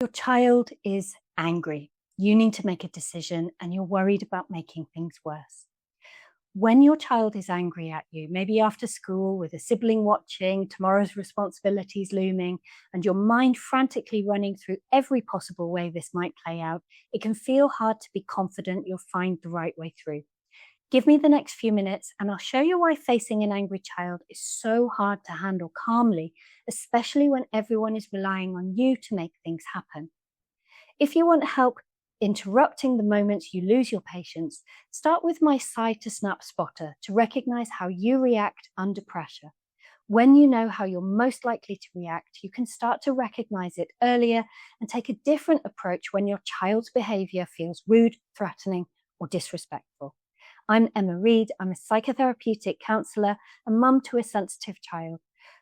Your child is angry. You need to make a decision and you're worried about making things worse. When your child is angry at you, maybe after school with a sibling watching, tomorrow's responsibilities looming, and your mind frantically running through every possible way this might play out, it can feel hard to be confident you'll find the right way through. Give me the next few minutes and I'll show you why facing an angry child is so hard to handle calmly, especially when everyone is relying on you to make things happen. If you want help interrupting the moments you lose your patience, start with my side to snap spotter to recognize how you react under pressure. When you know how you're most likely to react, you can start to recognize it earlier and take a different approach when your child's behavior feels rude, threatening, or disrespectful. I'm Emma Reed. I'm a psychotherapeutic counselor and mum to a sensitive child.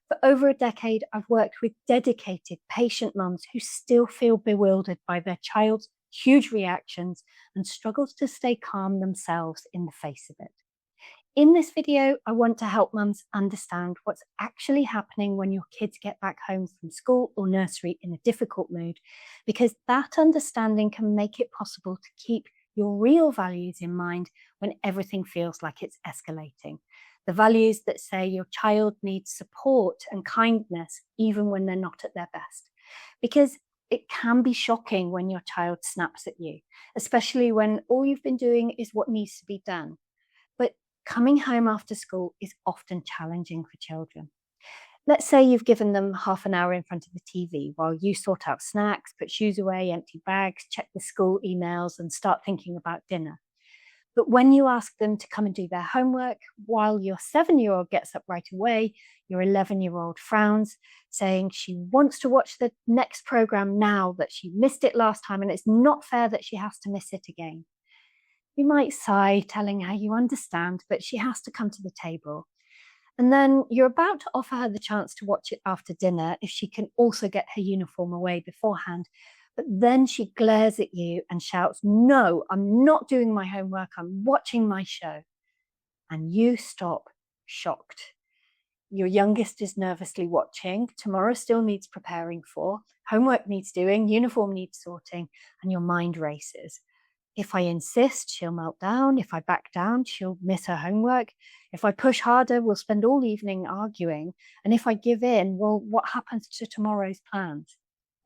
For over a decade, I've worked with dedicated, patient mums who still feel bewildered by their child's huge reactions and struggles to stay calm themselves in the face of it. In this video, I want to help mums understand what's actually happening when your kids get back home from school or nursery in a difficult mood, because that understanding can make it possible to keep your real values in mind when everything feels like it's escalating. The values that say your child needs support and kindness even when they're not at their best. Because it can be shocking when your child snaps at you, especially when all you've been doing is what needs to be done. But coming home after school is often challenging for children. Let's say you've given them half an hour in front of the TV while you sort out snacks, put shoes away, empty bags, check the school emails, and start thinking about dinner. But when you ask them to come and do their homework, while your 7-year-old gets up right away, your 11-year-old frowns, saying she wants to watch the next program now, that she missed it last time, and it's not fair that she has to miss it again. You might sigh, telling her you understand, but she has to come to the table. And then you're about to offer her the chance to watch it after dinner if she can also get her uniform away beforehand. But then she glares at you and shouts, "No, I'm not doing my homework. I'm watching my show." And you stop, shocked. Your youngest is nervously watching. Tomorrow still needs preparing for. Homework needs doing. Uniform needs sorting. And your mind races. If I insist, she'll melt down. If I back down, she'll miss her homework. If I push harder, we'll spend all evening arguing. And if I give in, well, what happens to tomorrow's plans?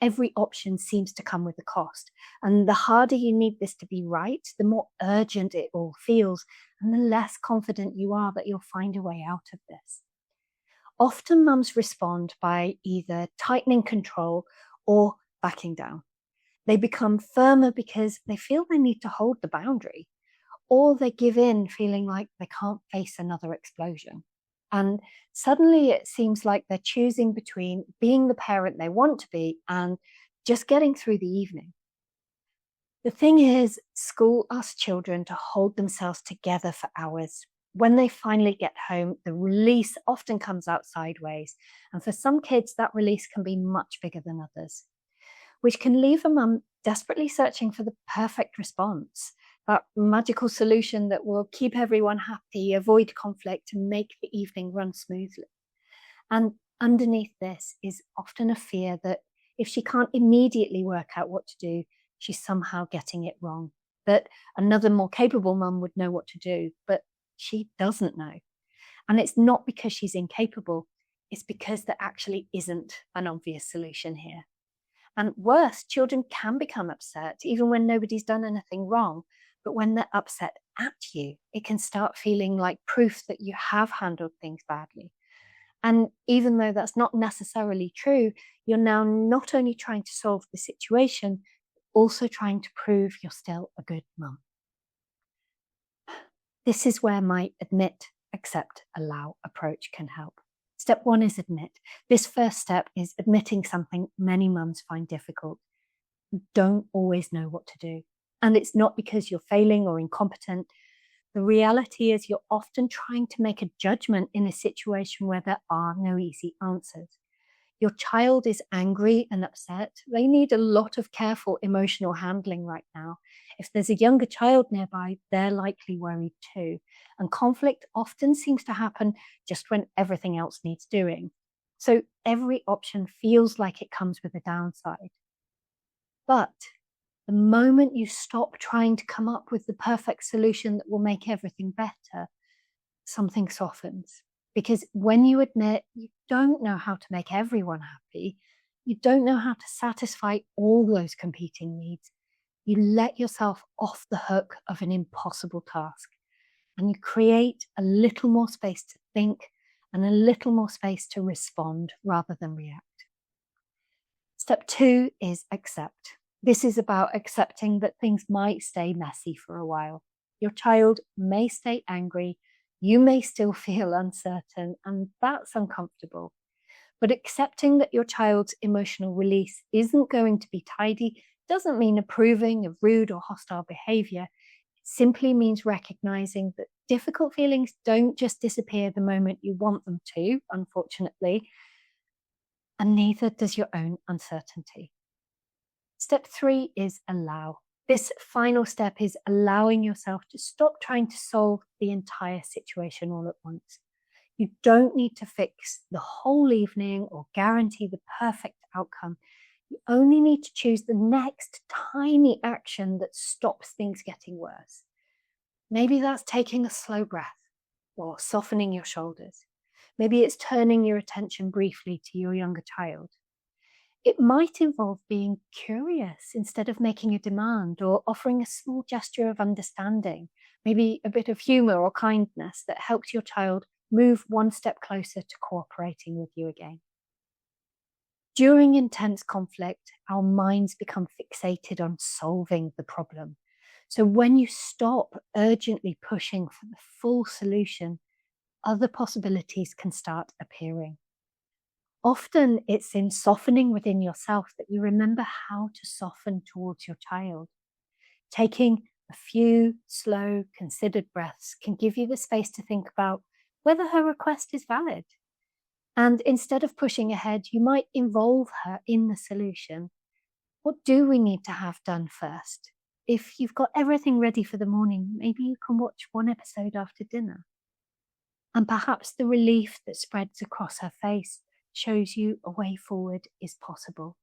Every option seems to come with a cost. And the harder you need this to be right, the more urgent it all feels, and the less confident you are that you'll find a way out of this. Often mums respond by either tightening control or backing down. They become firmer because they feel they need to hold the boundary, or they give in feeling like they can't face another explosion. And suddenly it seems like they're choosing between being the parent they want to be and just getting through the evening. The thing is, school asks children to hold themselves together for hours. When they finally get home, the release often comes out sideways. And for some kids, that release can be much bigger than others, which can leave a mum desperately searching for the perfect response, that magical solution that will keep everyone happy, avoid conflict, and make the evening run smoothly. And underneath this is often a fear that if she can't immediately work out what to do, she's somehow getting it wrong, that another more capable mum would know what to do, but she doesn't know. And it's not because she's incapable, it's because there actually isn't an obvious solution here. And worse, children can become upset even when nobody's done anything wrong. But when they're upset at you, it can start feeling like proof that you have handled things badly. And even though that's not necessarily true, you're now not only trying to solve the situation, also trying to prove you're still a good mum. This is where my admit, accept, allow approach can help. Step one is admit. This first step is admitting something many mums find difficult. You don't always know what to do. And it's not because you're failing or incompetent. The reality is you're often trying to make a judgment in a situation where there are no easy answers. Your child is angry and upset. They need a lot of careful emotional handling right now. If there's a younger child nearby, they're likely worried too. And conflict often seems to happen just when everything else needs doing. So every option feels like it comes with a downside. But the moment you stop trying to come up with the perfect solution that will make everything better, something softens. Because when you admit you don't know how to make everyone happy, you don't know how to satisfy all those competing needs, you let yourself off the hook of an impossible task and you create a little more space to think and a little more space to respond rather than react. Step 2 is accept. This is about accepting that things might stay messy for a while. Your child may stay angry, you may still feel uncertain, and that's uncomfortable. But accepting that your child's emotional release isn't going to be tidy doesn't mean approving of rude or hostile behavior. It simply means recognizing that difficult feelings don't just disappear the moment you want them to, unfortunately, and neither does your own uncertainty. Step 3 is allow. This final step is allowing yourself to stop trying to solve the entire situation all at once. You don't need to fix the whole evening or guarantee the perfect outcome. You only need to choose the next tiny action that stops things getting worse. Maybe that's taking a slow breath or softening your shoulders. Maybe it's turning your attention briefly to your younger child. It might involve being curious instead of making a demand, or offering a small gesture of understanding, maybe a bit of humor or kindness that helps your child move one step closer to cooperating with you again. During intense conflict, our minds become fixated on solving the problem. So when you stop urgently pushing for the full solution, other possibilities can start appearing. Often it's in softening within yourself that you remember how to soften towards your child. Taking a few slow, considered breaths can give you the space to think about whether her request is valid. And instead of pushing ahead, you might involve her in the solution. What do we need to have done first? If you've got everything ready for the morning, maybe you can watch one episode after dinner. And perhaps the relief that spreads across her face shows you a way forward is possible.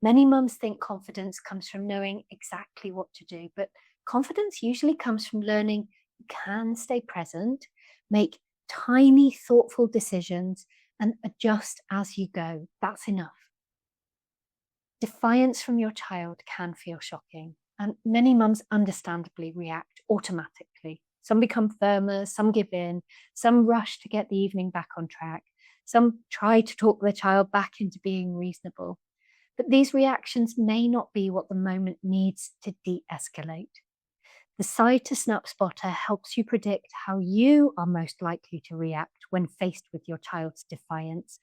Many mums think confidence comes from knowing exactly what to do, but confidence usually comes from learning you can stay present, make tiny, thoughtful decisions, and adjust as you go. That's enough. Defiance from your child can feel shocking, and many mums understandably react automatically. Some become firmer, some give in, some rush to get the evening back on track, some try to talk their child back into being reasonable. But these reactions may not be what the moment needs to de-escalate. The Side to Snap Spotter helps you predict how you are most likely to react when faced with your child's defiance,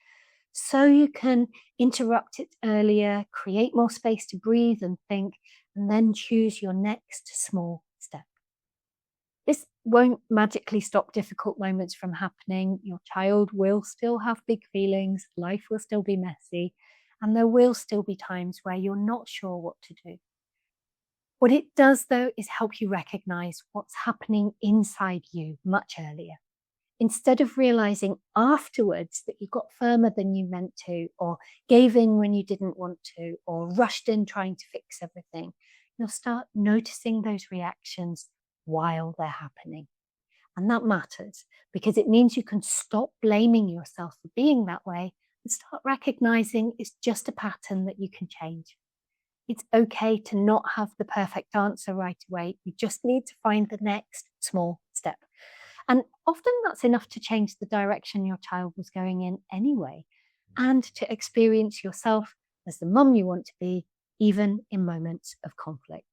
so you can interrupt it earlier, create more space to breathe and think, and then choose your next small step. This won't magically stop difficult moments from happening. Your child will still have big feelings, life will still be messy, and there will still be times where you're not sure what to do. What it does, though, is help you recognize what's happening inside you much earlier. Instead of realizing afterwards that you got firmer than you meant to, or gave in when you didn't want to, or rushed in trying to fix everything, you'll start noticing those reactions while they're happening. And that matters because it means you can stop blaming yourself for being that way and start recognizing it's just a pattern that you can change. It's okay to not have the perfect answer right away. You just need to find the next small step. And often that's enough to change the direction your child was going in anyway, and to experience yourself as the mum you want to be, even in moments of conflict.